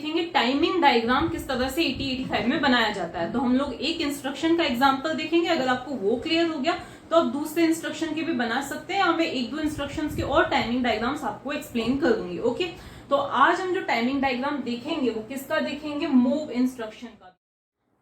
देखेंगे timing diagram किस तरह से 8085 में बनाया जाता है। तो हम लोग एक इंस्ट्रक्शन का एग्जांपल देखेंगे, अगर आपको वो क्लियर हो गया तो आप दूसरे इंस्ट्रक्शन के भी बना सकते हैं, या मैं एक दो इंस्ट्रक्शंस के और टाइमिंग डायग्राम्स आपको एक्सप्लेन कर दूंगी। ओके, तो आज हम जो टाइमिंग डायग्राम देखेंगे वो किसका देखेंगे, मूव इंस्ट्रक्शन का।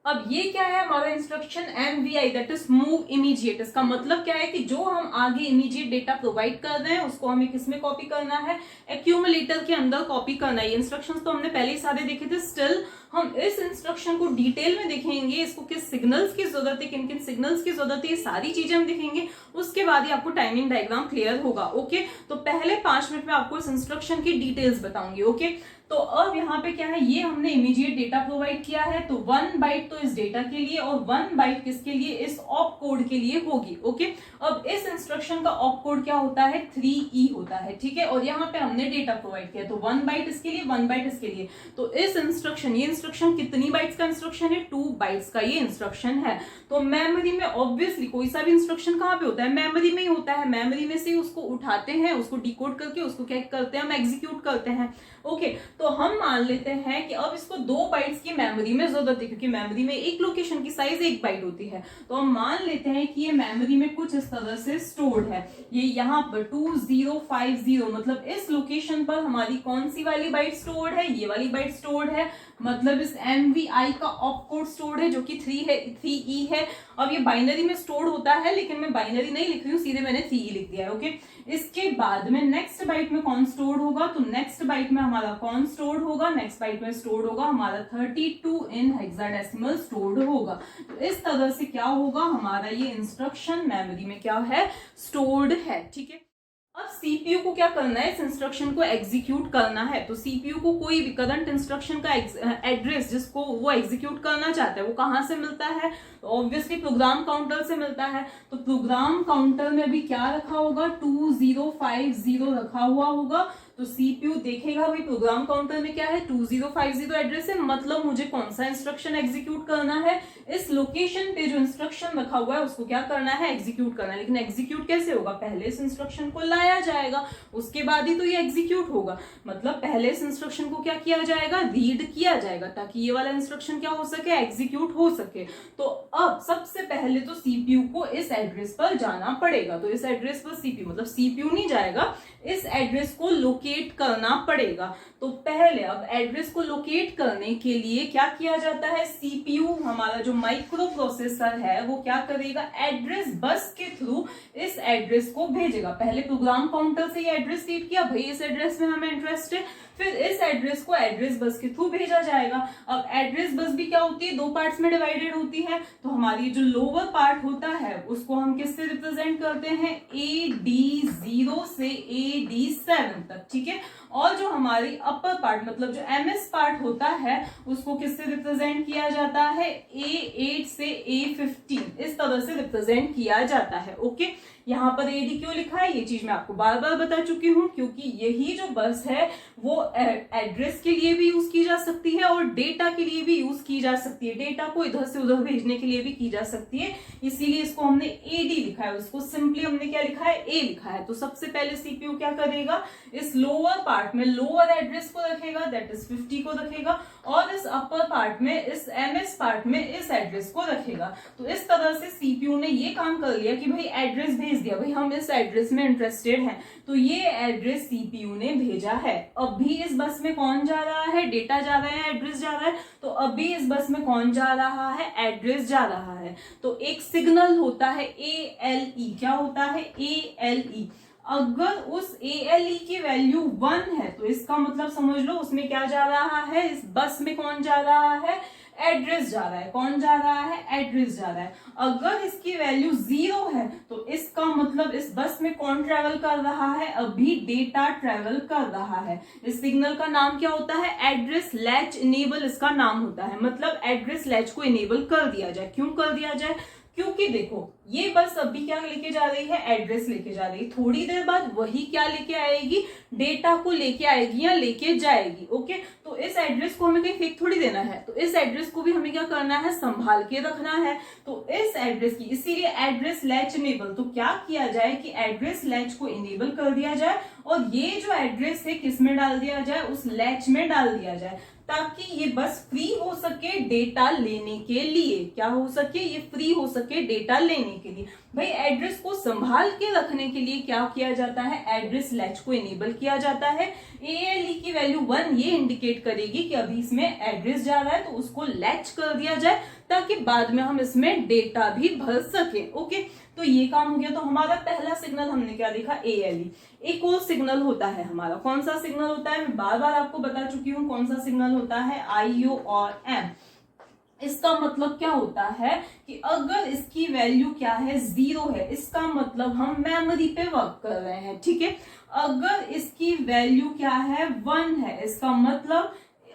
अब ये क्या है हमारा instruction MVI, that is move immediate. इसका मतलब क्या है कि जो हम आगे इमीडिएट डेटा प्रोवाइड कर रहे हैं उसको हमें किसमें कॉपी करना है, एक्यूमुलेटर के अंदर कॉपी करना है। ये इंस्ट्रक्शंस तो हमने पहले ही सारे देखे थे, स्टिल हम इस इंस्ट्रक्शन को डिटेल में देखेंगे, इसको किस सिग्नल्स की जरूरत है, किन किन सिग्नल्स की जरूरत है, ये सारी चीजें हम देखेंगे। उसके बाद ही आपको टाइमिंग डायग्राम क्लियर होगा। ओके, तो पहले 5 मिनट में आपको इस इंस्ट्रक्शन की डिटेल्स बताऊंगी। ओके, तो अब यहाँ पे क्या है, ये हमने इमीडिएट डेटा प्रोवाइड किया है, तो 1 बाइट तो इस डेटा के लिए और 1 बाइट किसके लिए, इस ऑप कोड के लिए होगी। ओके, अब इस इंस्ट्रक्शन का ऑप कोड क्या होता है, 3E होता है। ठीक है, और यहाँ पे हमने डेटा प्रोवाइड किया, तो 1 बाइट इसके लिए, 1 बाइट इसके लिए। तो इस इंस्ट्रक्शन, ये इंस्ट्रक्शन कितनी बाइट्स का इंस्ट्रक्शन है, 2 बाइट्स का ये इंस्ट्रक्शन है। तो मेमोरी में ऑब्वियसली कोई सा भी इंस्ट्रक्शन कहाँ पे होता है, मेमोरी में ही होता है। मेमोरी में से उसको उठाते हैं, उसको डिकोड करके उसको क्या करते हैं, हम एग्जीक्यूट करते हैं। ओके, तो हम मान लेते हैं कि अब इसको 2 बाइट्स की मेमोरी में जरूरत है, क्योंकि मेमोरी में एक लोकेशन की साइज 1 बाइट होती है। तो हम मान लेते हैं कि ये मेमोरी में कुछ इस तरह से स्टोर्ड है, ये यहाँ पर 2050, मतलब इस लोकेशन पर हमारी कौन सी वाली बाइट स्टोर्ड है, ये वाली बाइट स्टोर्ड है, मतलब इस MVI का ऑप कोड स्टोर्ड है जो कि 3E है। अब ये बाइनरी में स्टोर्ड होता है, लेकिन मैं बाइनरी नहीं लिख रही हूँ, सीधे मैंने 3E लिख दिया है। ओके, इसके बाद में नेक्स्ट बाइट में कौन स्टोर्ड होगा, तो नेक्स्ट बाइट में हमारा कौन स्टोर्ड होगा, नेक्स्ट बाइट में स्टोर्ड होगा हमारा 32 इन हेक्साडेसिमल स्टोर्ड होगा। तो इस तरह से क्या होगा, हमारा ये इंस्ट्रक्शन मेमोरी में क्या है, स्टोर्ड है। ठीक है, अब सीपीयू को क्या करना है, इस इंस्ट्रक्शन को एग्जीक्यूट करना है। तो सीपीयू को कोई भी करंट इंस्ट्रक्शन का एड्रेस जिसको वो एग्जीक्यूट करना चाहता है वो कहां से मिलता है, तो ऑब्वियसली प्रोग्राम काउंटर से मिलता है। तो प्रोग्राम काउंटर में भी क्या रखा होगा, 2050 रखा हुआ होगा। तो सीपीयू देखेगा भाई प्रोग्राम काउंटर में क्या है, 2050 एड्रेस है, मतलब मुझे कौन सा इंस्ट्रक्शन एग्जीक्यूट करना है, इस लोकेशन पे जो इंस्ट्रक्शन रखा हुआ है उसको क्या करना है, एग्जीक्यूट करना है। लेकिन एग्जीक्यूट कैसे होगा, पहले इस इंस्ट्रक्शन को लाया जाएगा, उसके बाद ही तो ये एग्जीक्यूट होगा। मतलब पहले इस इंस्ट्रक्शन को क्या किया जाएगा, रीड किया जाएगा, ताकि ये वाला इंस्ट्रक्शन क्या हो सके, एग्जीक्यूट हो सके। तो अब सबसे पहले तो सीपीयू को इस एड्रेस पर जाना पड़ेगा। तो इस एड्रेस पर सीपीयू, मतलब सीपीयू नहीं जाएगा, इस एड्रेस को लोकेट करना पड़ेगा। तो पहले अब एड्रेस को लोकेट करने के लिए क्या किया जाता है, सीपीयू हमारा जो माइक्रो प्रोसेसर है वो क्या करेगा, एड्रेस बस के थ्रू इस एड्रेस को भेजेगा। पहले प्रोग्राम काउंटर से ये एड्रेस रीड किया, भाई इस एड्रेस में हमें इंटरेस्ट है, फिर इस एड्रेस को एड्रेस बस के थ्रू भेजा जाएगा। अब एड्रेस बस भी क्या होती है, 2 पार्ट्स में डिवाइडेड होती है। तो हमारी जो लोअर पार्ट होता है उसको हम किससे रिप्रेजेंट करते हैं, AD0 से AD7 तक। ठीक है, और जो हमारी अपर पार्ट मतलब जो MS पार्ट होता है उसको किससे रिप्रेजेंट किया जाता है, A8 से A15, इस तरह से रिप्रेजेंट किया जाता है। ओके, यहाँ पर AD क्यों लिखा है, ये चीज मैं आपको बार बार बता चुकी हूँ, क्योंकि यही जो बस है वो एड्रेस के लिए भी यूज की जा सकती है और डेटा के लिए भी यूज की जा सकती है, डेटा को इधर से उधर भेजने के लिए भी की जा सकती है। इसीलिए इसको हमने AD लिखा है, उसको सिंपली हमने क्या लिखा है, A लिखा है। तो सबसे पहले सीपीयू क्या करेगा, इस लोअर पार्ट में लोअर एड्रेस को रखेगा, दैट इज 50 को रखेगा, और इस अपर पार्ट में, इस MS पार्ट में इस एड्रेस को रखेगा। तो इस तरह से सीपीयू ने ये काम कर लिया कि भाई एड्रेस भेज दिया, भाई हम इस एड्रेस में इंटरेस्टेड हैं, तो ये एड्रेस सीपीयू ने भेजा है। अब भी इस बस में कौन जा रहा है, डेटा जा रहा है, एड्रेस जा रहा है। तो अभी इस बस में कौन जा रहा है, एड्रेस जा रहा है। तो एक सिग्नल होता है ALE, क्या होता है, ALE। अगर उस ALE की वैल्यू 1 है तो इसका मतलब समझ लो उसमें क्या जा रहा है, इस बस में कौन जा रहा है, एड्रेस जा रहा है। कौन जा रहा है, एड्रेस जा रहा है। अगर इसकी वैल्यू 0 है तो इसका मतलब इस बस में कौन ट्रेवल कर रहा है, अभी डेटा ट्रेवल कर रहा है। इस सिग्नल का नाम क्या होता है, एड्रेस लैच इनेबल इसका नाम होता है। मतलब एड्रेस लैच को इनेबल कर दिया जाए। क्यों कर दिया जाए, क्योंकि देखो ये बस अभी क्या लेके जा रही है, एड्रेस लेके जा रही है, थोड़ी देर बाद वही क्या लेके आएगी, डेटा को लेके आएगी या लेके जाएगी। ओके, तो इस एड्रेस को हमें कहीं फेंक थोड़ी देना है, तो इस एड्रेस को भी हमें क्या करना है, संभाल के रखना है। तो इस एड्रेस की, इसीलिए एड्रेस लैच इनेबल, तो क्या किया जाए कि एड्रेस लैच को इनेबल कर दिया जाए और ये जो एड्रेस है किस में डाल दिया जाए, उस लैच में डाल दिया जाए, ताकि ये बस फ्री हो सके डेटा लेने के लिए। क्या हो सके, ये फ्री हो सके डेटा लेने के लिए। भाई एड्रेस को संभाल के रखने के लिए क्या किया जाता है, एड्रेस लैच को इनेबल किया जाता है। ALE की वैल्यू 1 ये इंडिकेट करेगी कि अभी इसमें एड्रेस जा रहा है, तो उसको लैच कर दिया जाए ताकि बाद में हम इसमें डेटा भी भर सके। ओके, तो ये काम हो गया। तो हमारा पहला सिग्नल हमने क्या देखा, ALE। एक और सिग्नल होता है हमारा, कौन सा सिग्नल होता है, मैं बार बार आपको बता चुकी हूं कौन सा सिग्नल होता है, IO और M। इसका मतलब क्या होता है कि अगर इसकी वैल्यू क्या है, 0 है, इसका मतलब हम मेमोरी पे वर्क कर रहे हैं। ठीक है, अगर इसकी वैल्यू क्या है, 1 है, इसका मतलब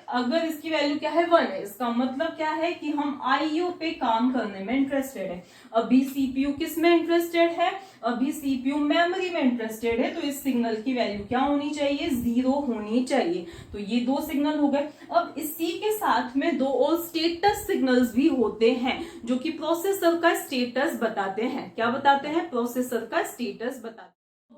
अगर इसकी वैल्यू क्या है, 1 है, इसका मतलब क्या है कि हम IO पे काम करने में इंटरेस्टेड है। अभी CPU किस में इंटरेस्टेड है, अभी CPU मेमोरी में इंटरेस्टेड है, तो इस सिग्नल की वैल्यू क्या होनी चाहिए, 0 होनी चाहिए। तो ये दो सिग्नल हो गए। अब इसी के साथ में दो और स्टेटस सिग्नल्स भी होते हैं जो कि प्रोसेसर का स्टेटस बताते हैं। क्या बताते हैं, प्रोसेसर का स्टेटस बताते हैं।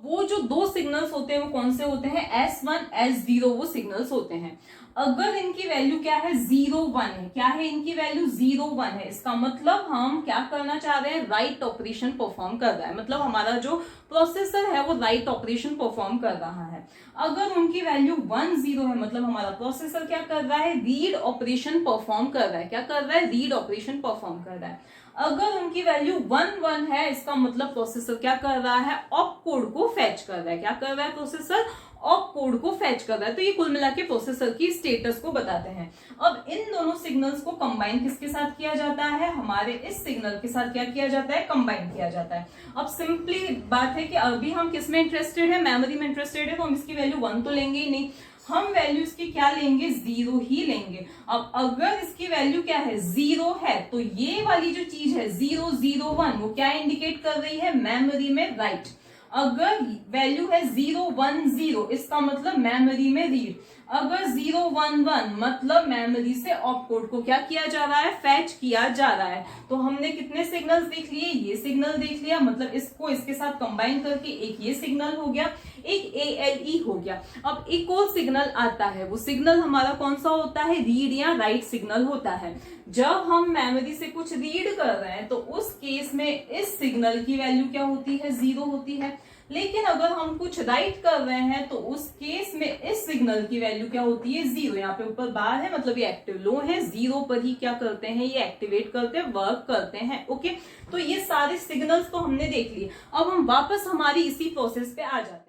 वो जो दो सिग्नल्स होते हैं वो कौन से होते हैं, S1 S0 वो सिग्नल्स होते हैं। अगर इनकी वैल्यू क्या है, 0 1 है, क्या है इनकी वैल्यू 0 1 है, इसका मतलब हम क्या करना चाह रहे हैं, राइट ऑपरेशन परफॉर्म कर रहा है, मतलब हमारा जो प्रोसेसर है वो राइट ऑपरेशन परफॉर्म कर रहा है। अगर उनकी वैल्यू 1 0 है, मतलब हमारा प्रोसेसर क्या कर रहा है, रीड ऑपरेशन परफॉर्म कर रहा है। क्या कर रहा है, रीड ऑपरेशन परफॉर्म कर रहा है। अगर उनकी वैल्यू 1 1 है, इसका मतलब प्रोसेसर क्या कर रहा है, ऑप कोड को फैच कर रहा है। क्या कर रहा है प्रोसेसर, ऑप कोड को फैच कर रहा है। तो ये कुल मिला के प्रोसेसर की स्टेटस को बताते हैं। अब इन दोनों सिग्नल्स को कंबाइन किसके साथ किया जाता है, हमारे इस सिग्नल के साथ क्या किया जाता है, कंबाइन किया जाता है। अब सिंपली बात है कि अभी हम किस में इंटरेस्टेड है, मेमोरी में इंटरेस्टेड है, तो हम इसकी वैल्यू 1 तो लेंगे ही नहीं, हम वैल्यू इसकी क्या लेंगे, 0 ही लेंगे। अब अगर इसकी वैल्यू क्या है, 0 है, तो ये वाली जो चीज है 0 0 1 वो क्या इंडिकेट कर रही है, मेमोरी में राइट। अगर वैल्यू है 0 1 0, इसका मतलब मेमोरी में रीड। अगर 0 1 1 मतलब मेमोरी से ऑप कोड को क्या किया जा रहा है, फैच किया जा रहा है। तो हमने कितने सिग्नल्स देख लिए, ये सिग्नल देख लिया, मतलब इसको इसके साथ कंबाइन करके एक ये सिग्नल हो गया, एक ALE हो गया। अब एक और सिग्नल आता है, वो सिग्नल हमारा कौन सा होता है, रीड या राइट सिग्नल होता है। जब हम मेमोरी से कुछ रीड कर रहे हैं तो उस केस में इस सिग्नल की वैल्यू क्या होती है, 0 होती है। लेकिन अगर हम कुछ राइट कर रहे हैं तो उस केस में इस सिग्नल की वैल्यू क्या होती है, 0। यहाँ पे ऊपर बार है, मतलब ये एक्टिव लो है, 0 पर ही क्या करते हैं, ये एक्टिवेट करते हैं, वर्क करते हैं। ओके, तो ये सारे सिग्नल्स तो हमने देख लिए। अब हम वापस हमारी इसी प्रोसेस पे आ जाते हैं।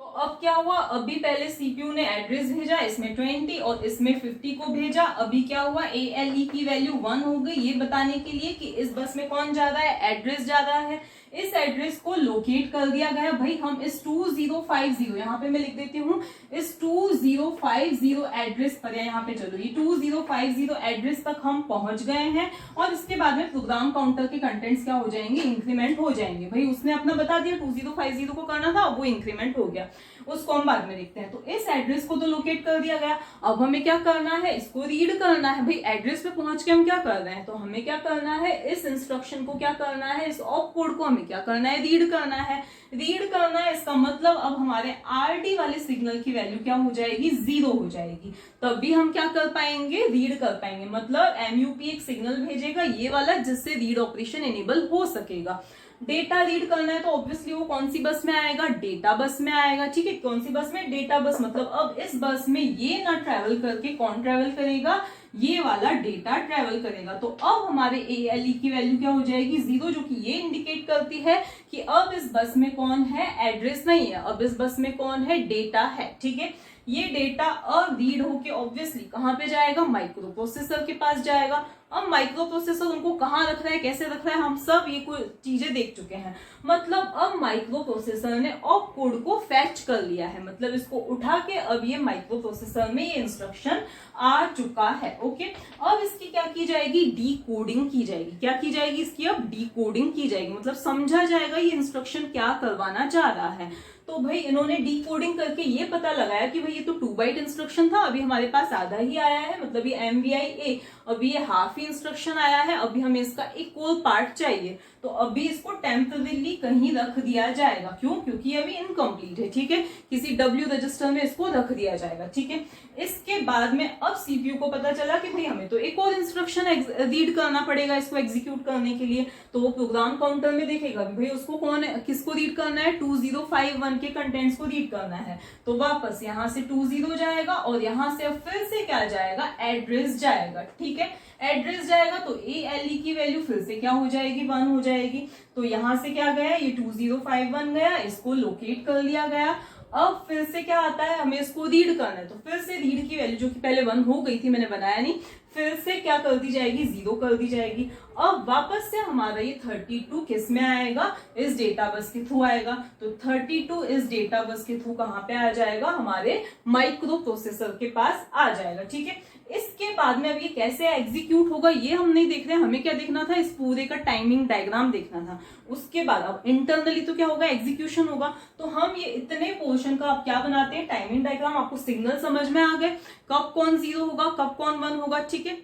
तो अब क्या हुआ, अभी पहले CPU ने एड्रेस भेजा, इसमें 20 और इसमें 50 को भेजा। अभी क्या हुआ, ALE की वैल्यू 1 हो गई, ये बताने के लिए कि इस बस में कौन जा रहा है, एड्रेस जा रहा है। इस एड्रेस को लोकेट कर दिया गया। भाई हम इस 2050, यहाँ पे मैं लिख देती हूँ, इस 2050 एड्रेस पर, या यहाँ पे चलो ये 2050 एड्रेस तक हम पहुंच गए हैं। और इसके बाद में प्रोग्राम काउंटर के कंटेंट्स क्या हो जाएंगे, इंक्रीमेंट हो जाएंगे। भाई उसने अपना बता दिया 2050 को करना था, वो इंक्रीमेंट हो गया, उसको हम बाद में देखते हैं। तो इस एड्रेस को तो लोकेट कर दिया गया। अब हमें क्या करना है, इसको रीड करना है। भाई एड्रेस पे पहुंच के हम क्या कर रहे हैं, तो हमें क्या करना है, इस इंस्ट्रक्शन को क्या करना है, इस ऑप कोड को हमें क्या करना है, रीड करना है। रीड करना है, इसका मतलब अब हमारे RD वाले सिग्नल की वैल्यू क्या हो जाएगी, 0 हो जाएगी। तब भी हम क्या कर पाएंगे, रीड कर पाएंगे। मतलब MUP एक सिग्नल भेजेगा ये वाला, जिससे रीड ऑपरेशन एनेबल हो सकेगा। डेटा रीड करना है तो ऑब्वियसली वो कौन सी बस में आएगा, डेटा बस में आएगा। ठीक है, कौन सी बस में, डेटा बस। मतलब अब इस बस में ये ना ट्रेवल करके कौन ट्रेवल करेगा, ये वाला डेटा ट्रेवल करेगा। तो अब हमारे ALE की वैल्यू क्या हो जाएगी, 0, जो कि ये इंडिकेट करती है कि अब इस बस में कौन है, एड्रेस नहीं है, अब इस बस में कौन है, डेटा है। ठीक है, ये डेटा अब रीड होके ऑब्वियसली कहां पे जाएगा, माइक्रो प्रोसेसर के पास जाएगा। अब माइक्रो प्रोसेसर उनको कहां रख रहा है, कैसे रख रहा है, हम सब ये कुछ चीजें देख चुके हैं। मतलब अब माइक्रो प्रोसेसर ने ऑप कोड को फैच कर लिया है, मतलब इसको उठा के अब ये माइक्रो प्रोसेसर में ये इंस्ट्रक्शन आ चुका है। ओके, अब इसकी क्या की जाएगी, डीकोडिंग की जाएगी। क्या की जाएगी, इसकी अब डीकोडिंग की जाएगी, मतलब समझा जाएगा ये इंस्ट्रक्शन क्या करवाना चाह रहा है। तो भाई इन्होंने डिकोडिंग करके ये पता लगाया कि भाई ये तो 2 बाइट इंस्ट्रक्शन था, अभी हमारे पास आधा ही आया है, मतलब ये MVI-A, अभी ये हाफ ही इंस्ट्रक्शन आया है, अभी हमें इसका एक और पार्ट चाहिए, तो अभी इसको टेम्पररी कहीं रख दिया जाएगा। क्यों? क्योंकि ये अभी इनकम्प्लीट है, ठीक है, किसी W रजिस्टर में इसको रख दिया जाएगा, ठीक है। इसके बाद में अब CPU को पता चला कि भाई हमें तो एक और इंस्ट्रक्शन रीड करना पड़ेगा इसको एग्जीक्यूट करने के लिए, तो वो प्रोग्राम काउंटर में देखेगा भाई उसको किसको रीड करना है, 2051 के कंटेंट्स को रीड करना है, तो वापस यहाँ से 20 जाएगा और यहाँ से अब फिर से क्या जाएगा, एड्रेस जाएगा, ठीक है। एड्रेस जाएगा तो ALE की वैल्यू फिर से क्या हो जाएगी, 1 हो जाएगी, तो यहां से क्या गया, ये 2051 गया, इसको लोकेट कर लिया गया। अब फिर से क्या आता है, हमें इसको रीड करना है, तो फिर से रीड की वैल्यू जो कि पहले 1 हो गई थी, मैंने बनाया नहीं, फिर से क्या कर दी जाएगी, 0 कर दी जाएगी। अब वापस से हमारा ये 32 किस में आएगा, इस डेटा बस के थ्रू आएगा, तो 32 इस डेटा बस के थ्रू कहां पे आ जाएगा, हमारे माइक्रो प्रोसेसर के पास आ जाएगा, ठीक है। इसके बाद में अब ये कैसे एग्जीक्यूट होगा ये हम नहीं देख रहे हैं, हमें क्या देखना था, इस पूरे का टाइमिंग डायग्राम देखना था। उसके बाद अब इंटरनली तो क्या होगा, एग्जीक्यूशन होगा, तो हम ये इतने पोर्शन का अब क्या बनाते हैं, टाइमिंग डायग्राम। आपको सिग्नल समझ में आ गए, कब कौन 0 होगा, कब कौन 1 होगा, ठीक है।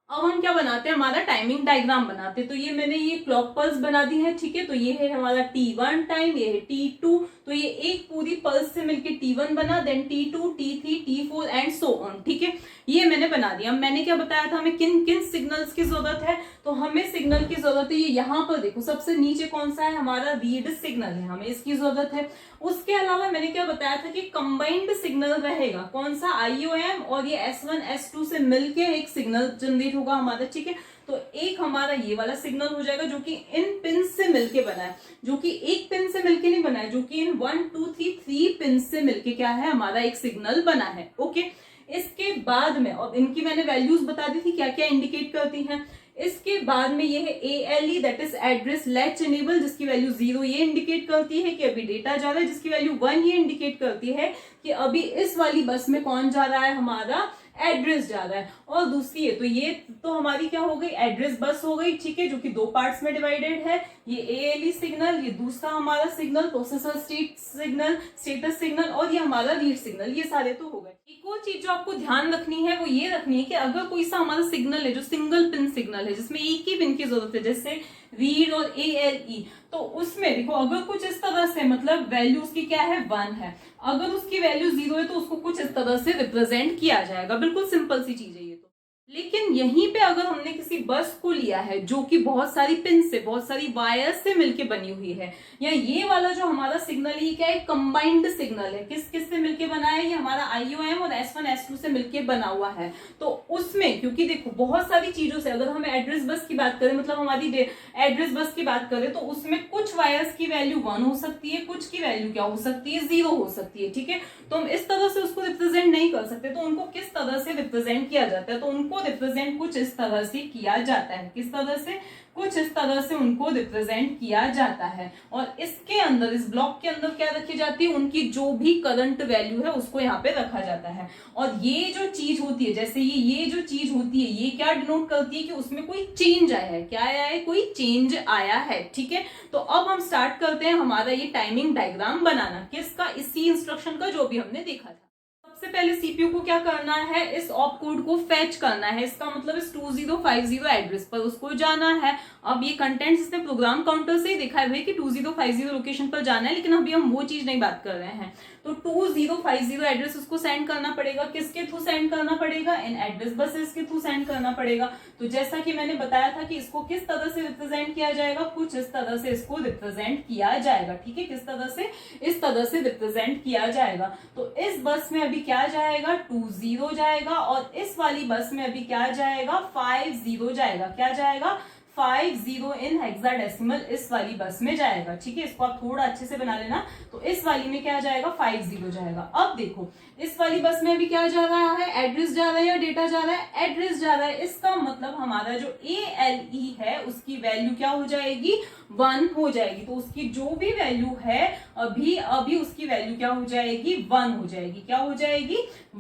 अब हम क्या बनाते हैं, हमारा टाइमिंग डायग्राम बनाते हैं। तो ये मैंने ये क्लॉक पल्स बना दी है, ठीक है, तो ये है हमारा T1 टाइम, ये है T2, तो ये एक पूरी पल्स से मिलके T1 बना, then T2, T3, T4 and so on, ठीक है, ये मैंने बना दिया। मैंने क्या बताया था, हमें किन किन सिग्नल्स की जरूरत है, तो हमें सिग्नल की जरूरत है, ये यहाँ पर देखो सबसे नीचे कौन सा है, हमारा रीड सिग्नल है, हमें इसकी जरूरत है। उसके अलावा मैंने क्या बताया था कि कंबाइंड सिग्नल रहेगा, कौन सा, IOM, और ये S1 S2 से मिलके एक सिग्नल जनरेट होगा हमारा, ठीक है। तो एक हमारा ये वाला सिग्नल हो जाएगा जो कि इन पिन से मिलके बना है, जो कि एक पिन से मिलके नहीं बना है, जो कि इन 1 2 3 पिन से मिलके क्या है, हमारा एक सिग्नल बना है, ओके। इसके बाद में, और इनकी मैंने वैल्यूज बता दी थी क्या क्या इंडिकेट करती हैं। इसके बाद में ये है ALE, that is address latch enable, जिसकी वैल्यू 0 ये इंडिकेट करती है कि अभी डेटा जा रहा है, जिसकी वैल्यू 1 ये इंडिकेट करती है कि अभी इस वाली बस में कौन जा रहा है, हमारा एड्रेस जा रहा है। और दूसरी है, तो ये तो हमारी क्या हो गई, एड्रेस बस हो गई, ठीक है, जो कि 2 पार्ट्स में डिवाइडेड है, ये ALE सिग्नल, ये दूसरा हमारा signal processor state signal, status signal, और ये हमारा रीड सिग्नल, ये सारे तो हो गए। एक और चीज जो आपको ध्यान रखनी है वो ये रखनी है कि अगर कोई सा हमारा सिग्नल है जो सिंगल पिन सिग्नल है, जिसमें एक ही पिन की जरूरत है, जैसे रीड और ALE, तो उसमें देखो अगर कुछ इस तरह से, मतलब वैल्यू उसकी क्या है, 1 है, अगर उसकी वैल्यू 0 है तो उसको कुछ इस तरह से रिप्रेजेंट किया जाएगा, बिल्कुल सिंपल सी चीज है ये तो। लेकिन यहीं पे अगर हमने किसी बस को लिया है जो कि बहुत सारी पिन से, बहुत सारी वायर्स से मिलके बनी हुई है, या ये वाला जो हमारा सिग्नल है क्या है, कंबाइंड सिग्नल है, किस किस से मिलके बना है, ये हमारा IOM और S1 S2 से मिलके बना हुआ है, तो उसमें क्योंकि देखो बहुत सारी चीजों से, अगर हम एड्रेस बस की बात करें, मतलब हमारी एड्रेस बस की बात करें, तो उसमें कुछ वायर्स की वैल्यू 1 हो सकती है, कुछ की वैल्यू क्या हो सकती है, 0 हो सकती है, ठीक है। तो हम इस तरह से उसको रिप्रेजेंट नहीं कर सकते, तो उनको किस तरह से रिप्रेजेंट किया जाता है, तो उनको रिप्रेजेंट कुछ इस तरह से किया जाता है, किस तरह से, कुछ इस तरह से उनको रिप्रेजेंट किया जाता है। और इसके अंदर, इस ब्लॉक के अंदर क्या रखी जाती है, उनकी जो भी करंट वैल्यू है उसको यहाँ पे रखा जाता है। और ये जो चीज होती है, जैसे ये जो चीज होती है, ये क्या डिनोट करती है कि उसमें कोई चेंज आया है, क्या आया है, कोई चेंज आया है, ठीक है। तो अब हम स्टार्ट करते हैं हमारा ये टाइमिंग डायग्राम बनाना, किसका, इसी इंस्ट्रक्शन का जो भी हमने देखा था। सबसे पहले CPU को क्या करना है, इस ऑप कोड को फेच करना है, इसका मतलब इस 2050 एड्रेस पर उसको जाना है। अब ये कंटेंट्स इसने प्रोग्राम काउंटर से ही देखा है भाई कि 2050 लोकेशन पर जाना है, लेकिन अभी हम वो चीज नहीं बात कर रहे हैं। तो 2050 एड्रेस उसको सेंड करना पड़ेगा, किसके थ्रू सेंड करना पड़ेगा, इन एड्रेस बसेस के थ्रू सेंड करना पड़ेगा। तो जैसा कि मैंने बताया था कि इसको किस तरह से रिप्रेजेंट किया जाएगा, कुछ इस तरह से इसको रिप्रेजेंट किया जाएगा, ठीक है, किस तरह से, इस तरह से रिप्रेजेंट किया जाएगा। तो इस बस में अभी क्या जाएगा, 20 जाएगा, और इस वाली बस में अभी क्या जाएगा, 50 जाएगा, क्या जाएगा, 50 इन हेक्साडेसिमल इस वाली बस में जाएगा, ठीक है। इसको आप थोड़ा अच्छे से बना लेना। तो इस वाली में क्या जाएगा, 50 जाएगा। अब देखो इस वाली बस में अभी क्या जा रहा है, एड्रेस जा रहा है या डेटा जा रहा है, एड्रेस जा रहा है। इसका मतलब हमारा जो ALE है उसकी वैल्यू क्या हो जाएगी, 1 हो जाएगी। तो उसकी जो भी वैल्यू है अभी उसकी वैल्यू क्या हो जाएगी, 1 हो जाएगी, क्या हो जाएगी,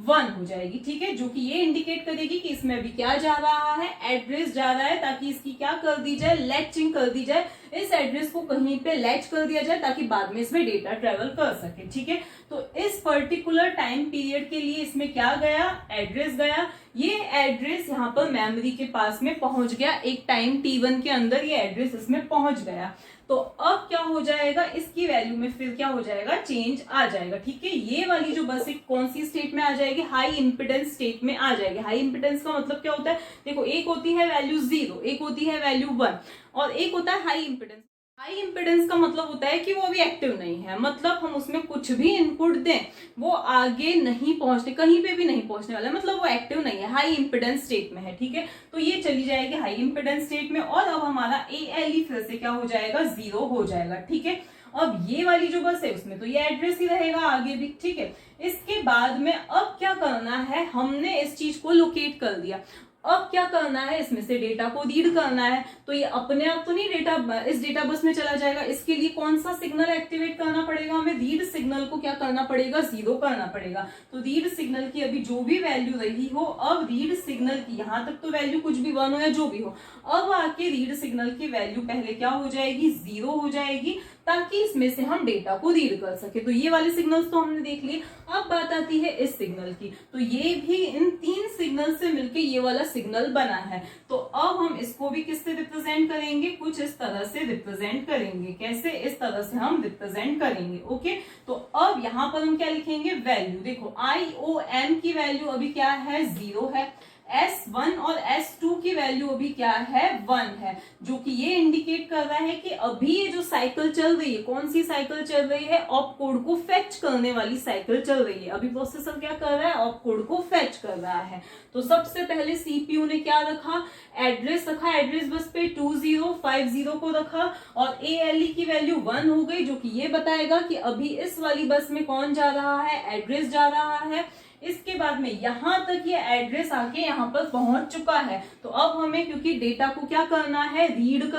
1 हो जाएगी, ठीक है। जो कि ये इंडिकेट करेगी कि इसमें अभी क्या जा रहा है, एड्रेस जा रहा है, ताकि इसकी क्या कर दी जाए, लैचिंग कर दी जाए, इस एड्रेस को कहीं पे लैच कर दिया जाए ताकि बाद में इसमें डेटा ट्रेवल कर सके। ठीक है, तो इस पर्टिकुलर टाइम पीरियड के लिए इसमें क्या गया, एड्रेस गया। ये एड्रेस यहाँ पर मेमोरी के पास में पहुंच गया, एक टाइम t1 के अंदर ये एड्रेस इसमें पहुंच गया। तो अब क्या हो जाएगा, इसकी वैल्यू में फिर क्या हो जाएगा, चेंज आ जाएगा। ठीक है, ये वाली जो बस एक कौन सी स्टेट में आ जाएगी, हाई इंपिडेंस स्टेट में आ जाएगी। हाई इंपिडेंस का मतलब क्या होता है, देखो एक होती है वैल्यू 0, एक होती है वैल्यू 1 और एक होता है हाई इंपिडेंस। हाई इंपिडेंस का मतलब होता है कि वो अभी एक्टिव नहीं है, मतलब हम उसमें कुछ भी इनपुट दें वो आगे नहीं पहुंचने, कहीं पे भी नहीं पहुंचने वाला है, मतलब वो एक्टिव नहीं है, हाई इंपिडेंस स्टेट में है। ठीक है, तो ये चली जाएगी हाई इंपिडेंस स्टेट में और अब हमारा ALE फिर से क्या हो जाएगा, 0 हो जाएगा। ठीक है, अब ये वाली जो बस है उसमें तो ये एड्रेस ही रहेगा आगे भी। ठीक है, इसके बाद में अब क्या करना है, हमने इस चीज को लोकेट कर दिया, अब क्या करना है, इसमें से डेटा को रीड करना है। तो ये अपने आप तो नहीं डेटा इस डेटा बस में चला जाएगा, इसके लिए कौन सा सिग्नल एक्टिवेट करना पड़ेगा, हमें रीड सिग्नल को क्या करना पड़ेगा, 0 करना पड़ेगा। तो रीड सिग्नल की अभी जो भी वैल्यू रही हो, अब रीड सिग्नल की यहां तक तो वैल्यू कुछ भी 1 हो या जो भी हो, अब आके रीड सिग्नल की वैल्यू पहले क्या हो जाएगी, 0 हो जाएगी ताकि इसमें से हम डेटा को रीड कर सके। तो ये वाले सिग्नल्स तो हमने देख लिए। अब बात आती है इस सिग्नल की, तो ये भी इन 3 सिग्नल से मिलके ये वाला सिग्नल बना है। तो अब हम इसको भी किससे रिप्रेजेंट करेंगे, कुछ इस तरह से रिप्रेजेंट करेंगे। कैसे, इस तरह से हम रिप्रेजेंट करेंगे। ओके, तो अब यहाँ पर हम क्या लिखेंगे, वैल्यू। देखो IOM की वैल्यू अभी क्या है, 0 है। S1 और S2 की वैल्यू अभी क्या है, 1 है, जो कि ये इंडिकेट कर रहा है कि अभी ये जो साइकिल चल रही है, कौन सी साइकिल चल रही है, ऑप कोड को फेच करने वाली साइकिल चल रही है। अभी प्रोसेसर क्या कर रहा है, ऑप कोड को फेच कर रहा है। तो सबसे पहले CPU ने क्या रखा, एड्रेस रखा, एड्रेस बस पे 2050 को रखा और ALE की वैल्यू 1 हो गई, जो कि ये बताएगा कि अभी इस वाली बस में कौन जा रहा है, एड्रेस जा रहा है। इसके बाद में यहां तक ये एड्रेस आके यहाँ पर पहुंच चुका है। तो अब हमें क्योंकि डेटा को क्या करना है, रीड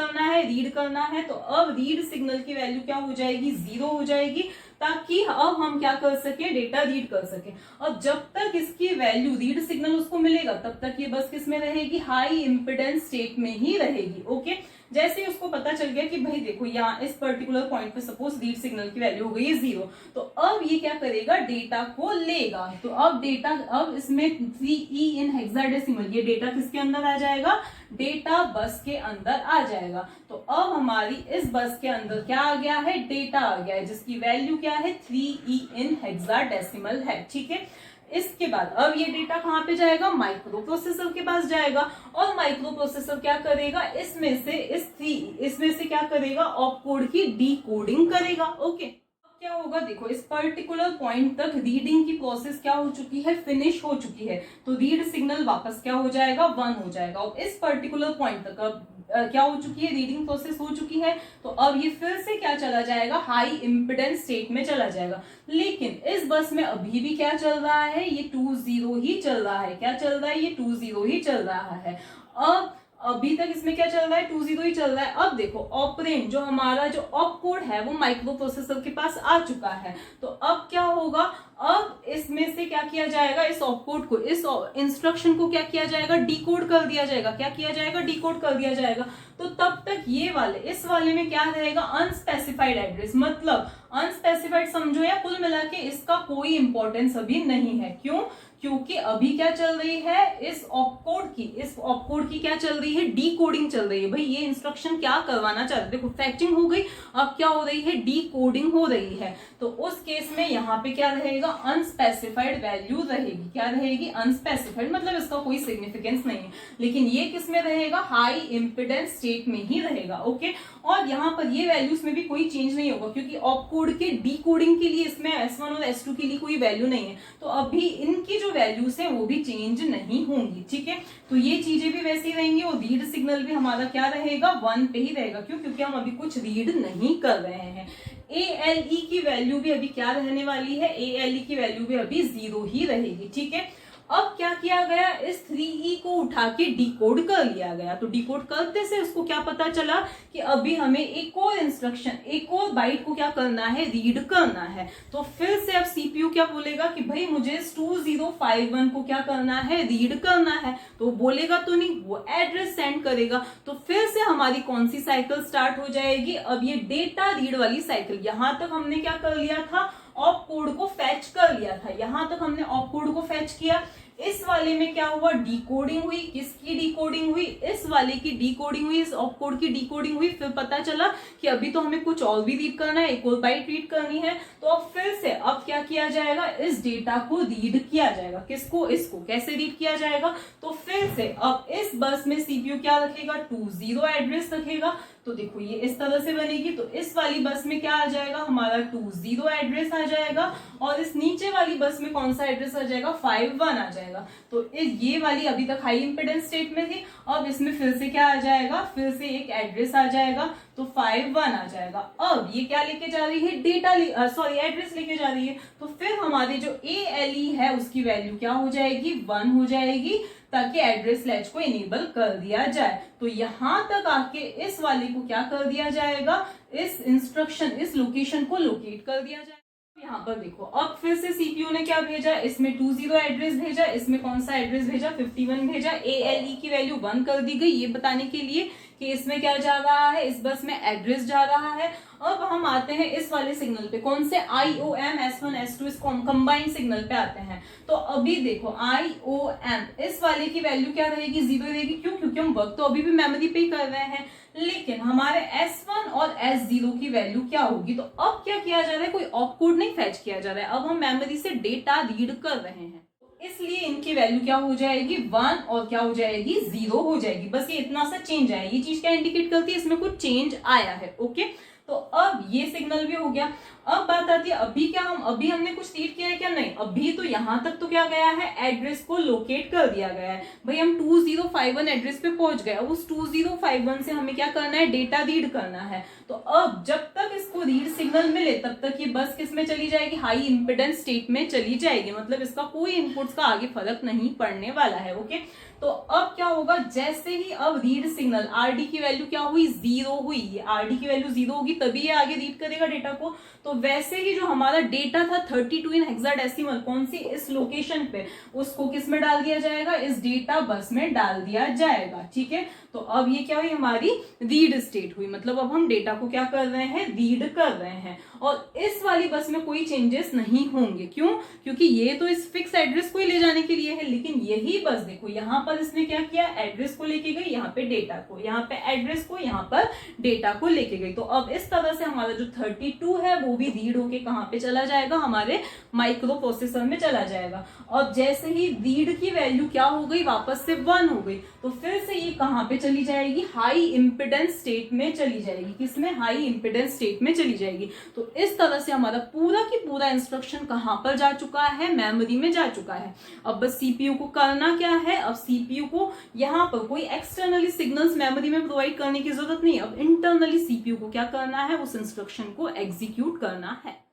करना है, तो अब रीड सिग्नल की वैल्यू क्या हो जाएगी, 0 हो जाएगी, ताकि अब हम क्या कर सके, डेटा रीड कर सके। और जब तक इसकी वैल्यू रीड सिग्नल उसको मिलेगा तब तक ये बस किस में रहेगी, हाई इंपिडेंस स्टेट में ही रहेगी। ओके, जैसे ही उसको पता चल गया कि भाई देखो यहाँ इस पर्टिकुलर पॉइंट पे सपोज रीड सिग्नल की वैल्यू हो गई है 0, तो अब ये क्या करेगा, डेटा को लेगा। तो अब डेटा, अब इसमें 3E इन हेक्साडेसिमल, ये डेटा किसके अंदर आ जाएगा, डेटा बस के अंदर आ जाएगा। तो अब हमारी इस बस के अंदर क्या आ गया है, डेटा आ गया है, जिसकी वैल्यू क्या है, 3E इन हेक्साडेसिमल है। ठीक है, इसके बाद अब ये डेटा कहाँ पे जाएगा, माइक्रो प्रोसेसर के पास जाएगा और माइक्रो प्रोसेसर क्या करेगा, इसमें से क्या करेगा, ऑप कोड की डीकोडिंग करेगा। ओके, क्या होगा, देखो इस पर्टिकुलर पॉइंट तक रीडिंग की प्रोसेस क्या हो चुकी है, फिनिश हो चुकी है। तो रीड सिग्नल वापस क्या हो जाएगा, 1 हो जाएगा। और इस पर्टिकुलर पॉइंट तक अब क्या हो चुकी है, रीडिंग प्रोसेस हो चुकी है। तो अब ये फिर से क्या चला जाएगा, हाई इंपिडेंस स्टेट में चला जाएगा। लेकिन इस बस में अभी भी क्या चल रहा है, ये 20 ही चल रहा है। क्या चल रहा है, ये 20 ही चल रहा है। अब अभी तक इसमें क्या चल रहा है, 20 ही चल रहा है। अब देखो ऑपरेंड, जो हमारा जो ऑप कोड है वो माइक्रो प्रोसेसर के पास आ चुका है। तो अब क्या होगा, अब इसमें से क्या किया जाएगा, इस ऑप कोड को, इस इंस्ट्रक्शन को क्या किया जाएगा, डिकोड कर दिया जाएगा। क्या किया जाएगा, डिकोड कर दिया जाएगा। तो तब तक ये वाले, इस वाले में क्या रहेगा, अनस्पेसिफाइड एड्रेस, मतलब अनस्पेसिफाइड समझो, या कुल मिला के इसका कोई इंपॉर्टेंस अभी नहीं है। क्यों, क्योंकि अभी क्या चल रही है, इस ऑप कोड की क्या चल रही है, डीकोडिंग चल रही है। भाई ये इंस्ट्रक्शन क्या करवाना चाहते हैं, देखो फैक्टिंग हो गई, अब क्या हो रही है, डीकोडिंग हो रही है। तो उस केस में यहाँ पे क्या रहेगा, अनस्पेसिफाइड वैल्यू रहेगी। क्या रहेगी, अनस्पेसिफाइड, मतलब इसका कोई सिग्निफिकेंस नहीं है। लेकिन ये किस में रहेगा, हाई इंपिडेंस स्टेट में ही रहेगा। ओके, और यहाँ पर ये वैल्यूज में भी कोई चेंज नहीं होगा, क्योंकि ऑप कोड के डीकोडिंग के लिए इसमें S1 और S2 के लिए कोई वैल्यू नहीं है। तो अभी इनकी जो वैल्यूज है वो भी चेंज नहीं होंगी। ठीक है, तो ये चीजें भी वैसी रहेंगी और रीड सिग्नल भी हमारा क्या रहेगा, 1 पे ही रहेगा। क्यों, क्योंकि हम अभी कुछ रीड नहीं कर रहे हैं। ALE की वैल्यू भी अभी क्या रहने वाली है, ALE की वैल्यू भी अभी 0 ही रहेगी। ठीक है, अब क्या किया गया, इस 3E को उठा के डिकोड कर लिया गया। तो डिकोड करते से उसको क्या पता चला कि अभी हमें एक और इंस्ट्रक्शन, एक और बाइट को क्या करना है, रीड करना है। तो फिर से अब सीपीयू क्या बोलेगा कि भाई मुझे 2051 को क्या करना है, रीड करना है। तो बोलेगा तो नहीं, वो एड्रेस सेंड करेगा। तो फिर से हमारी कौन सी साइकिल स्टार्ट हो जाएगी, अब ये डेटा रीड वाली साइकिल। यहां तक हमने क्या कर लिया था, ऑप कोड को फैच कर लिया था, यहां तक हमने ऑप कोड को फैच किया। इस वाले में क्या हुआ, डिकोडिंग हुई। किसकी डिकोडिंग हुई, इस वाले की डिकोडिंग हुई, इस ऑप कोड की डिकोडिंग हुई। फिर पता चला कि अभी तो हमें कुछ और भी रीड करना है, एक और बाइट रीड करनी है। तो अब फिर से अब क्या किया जाएगा, इस डेटा को रीड किया जाएगा। किसको, इसको। कैसे रीड किया जाएगा, तो फिर से अब इस बस में सीपीयू क्या रखेगा, 20 एड्रेस रखेगा। तो देखो ये इस तरह से बनेगी। तो इस वाली बस में क्या आ जाएगा, हमारा 20 एड्रेस आ जाएगा, और इस नीचे वाली बस में कौन सा एड्रेस आ जाएगा, 51 आ जाएगा। तो ये वाली अभी तक हाई इंपेडेंस स्टेट में थी, अब इसमें फिर से क्या आ जाएगा, फिर से एक एड्रेस आ जाएगा, तो 51 आ जाएगा। अब ये क्या लेके जा रही है, डेटा एड्रेस लेके जा रही है। तो फिर हमारे जो ALE है उसकी वैल्यू क्या हो जाएगी, 1 हो जाएगी, ताकि एड्रेस लैच को इनेबल कर दिया जाए। तो यहां तक आके इस वाले को क्या कर दिया जाएगा, इस इंस्ट्रक्शन, इस लोकेशन को लोकेट कर दिया जाएगा। यहाँ पर देखो अब फिर से सीपीयू ने क्या भेजा, इसमें 20 एड्रेस भेजा, इसमें कौन सा एड्रेस भेजा, 51 भेजा। ALE की वैल्यू 1 कर दी गई, ये बताने के लिए कि इसमें क्या जा रहा है, इस बस में एड्रेस जा रहा है। अब हम आते हैं इस वाले सिग्नल पे, कौन से, IOM S1 S2, इस कंबाइंड सिग्नल पे आते हैं। तो अभी देखो IOM, इस वाले की वैल्यू क्या रहेगी, 0 रहेगी। क्यों, क्योंकि हम वर्क तो अभी भी मेमोरी पे ही कर रहे हैं, लेकिन हमारे S1 और S0 की वैल्यू क्या होगी। तो अब क्या किया जा रहा है, कोई ऑप कोड नहीं फैच किया जा रहा है, अब हम मेमोरी से डेटा रीड कर रहे हैं, इसलिए इनकी वैल्यू क्या हो जाएगी, 1 और क्या हो जाएगी, 0 हो जाएगी। बस ये इतना सा चेंज आया, ये चीज क्या इंडिकेट करती है, इसमें कुछ चेंज आया है। ओके, तो अब ये सिग्नल भी हो गया। अब बात आती है, अभी हमने कुछ रीड किया है क्या, नहीं। अभी तो यहां तक तो क्या गया है, एड्रेस को लोकेट कर दिया गया है। भाई हम 2051 एड्रेस पे पहुंच गए, अब उस 2051 से हमें क्या करना है, डेटा रीड करना है। तो अब जब तक इसको रीड सिग्नल मिले तब तक ये बस किस में चली जाएगी, हाई इंपेडेंस स्टेट में चली जाएगी। मतलब इसका कोई इनपुट्स का आगे फर्क नहीं पड़ने वाला है। ओके, तो अब क्या होगा, जैसे ही अब रीड सिग्नल, RD की वैल्यू क्या हुई, 0 हुई। ये RD की वैल्यू 0 होगी तभी ये आगे रीड करेगा डेटा को। तो वैसे ही जो हमारा डेटा था 32 इन हेक्साडेसिमल, कौन सी, इस लोकेशन पे, उसको किस में डाल दिया जाएगा, इस डेटा बस में डाल दिया जाएगा। ठीक है, तो अब ये क्या हुई, हमारी रीड स्टेट हुई। मतलब अब हम डेटा को क्या कर रहे हैं, रीड कर रहे हैं। और इस वाली बस में कोई चेंजेस नहीं होंगे। क्यों, क्योंकि ये तो इस फिक्स एड्रेस को ही ले जाने के लिए है, लेकिन यही बस देखो यहाँ पर इसने क्या किया, एड्रेस को लेके गई, यहाँ पे डेटा को, यहाँ पे एड्रेस को, यहाँ पर डेटा को लेके गई। तो अब इस तरह से हमारा जो 32 है वो भी रीड होके कहाँ पे चला जाएगा, हमारे माइक्रो प्रोसेसर में चला जाएगा। और जैसे ही रीड की वैल्यू क्या हो गई, वापस से 1 हो गई, तो फिर से ये कहाँ पे चली जाएगी, हाई इंपेडेंस स्टेट में चली जाएगी। किसमें, हाई इंपेडेंस स्टेट में चली जाएगी। तो इस तरह से हमारा पूरा की पूरा इंस्ट्रक्शन कहां पर जा चुका है, मेमोरी में जा चुका है। अब बस सीपीयू को करना क्या है, अब सीपीयू को यहां पर कोई एक्सटर्नली सिग्नल्स मेमोरी में प्रोवाइड करने की जरूरत नहीं। अब इंटरनली सीपीयू को क्या करना है, उस इंस्ट्रक्शन को एग्जीक्यूट करना है।